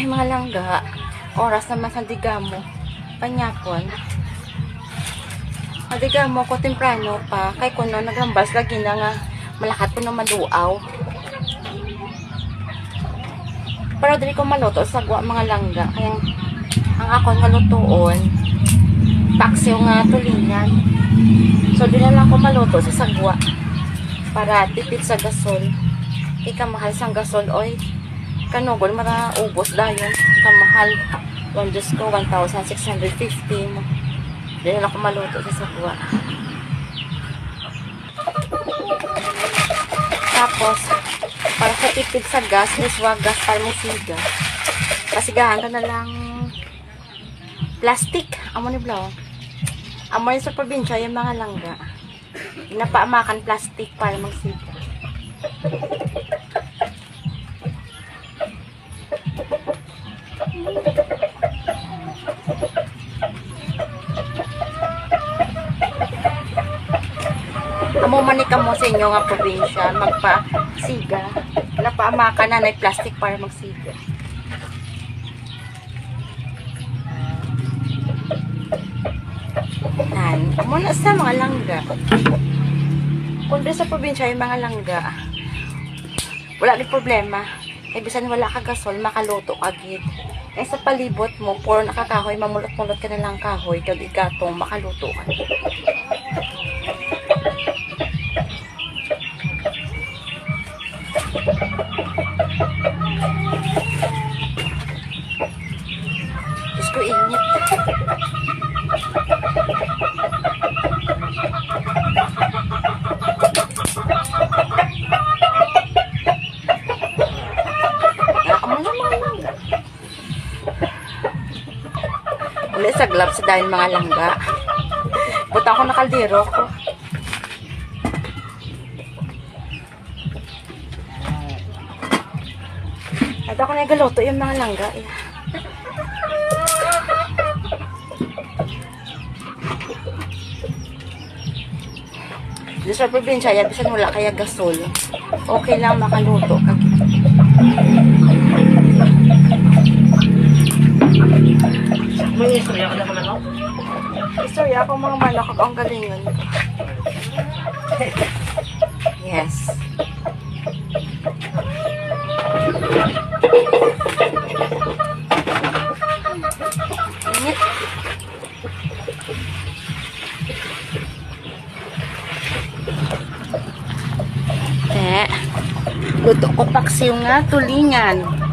mga langga, oras naman sa digamo, panyapon. Sa digamo ko temprano pa, kay kuno naglambas lagi na nga, malakat ko na maduaw. Para dili ko maluto sa gwa mga langga, kaya ang ako nga lutoon, paksiw nga tulingan. So, di na lang ko maluto sa sagwa para tipid sa gasol. Ikamahal sang gasol, oy. Kanugol, ubos dayon. Kamahal. Yung Diyos ko, 1,650. Di na lang ko maluto sa sagwa. Tapos, para sa tipid sa gas, miswa gas para mo siga. Pasigahan ka na lang plastic. Amo ni Blau. Amo sa probinsya, yung mga langga. Napaamakan plastic para magsiga. Amo manika mo sa inyo nga probinsya, magpasiga. Napaamakan na na plastic para magsiga. Muna sa mga langga. Kung sa probinsya yung mga langga, wala rin problema. Eh, bisan wala ka gasol, makaluto agad. Eh, sa palibot mo, puro nakakahoy, mamulot-mulot ka na lang kahoy, kag igatong, makaluto ka. Diyos ko, init. Uli sa gloves dahil mga langga. Buta ako na kaldero ko. At ako nagaluto yung mga langga. Dito sa probinsya, yan, bisan wala kaya gasol. Okay lang makaluto. May istorya ka na manok? Istorya ako mga manok ang galingan. Yes. Init. Luto ko paksiw nga tulingan.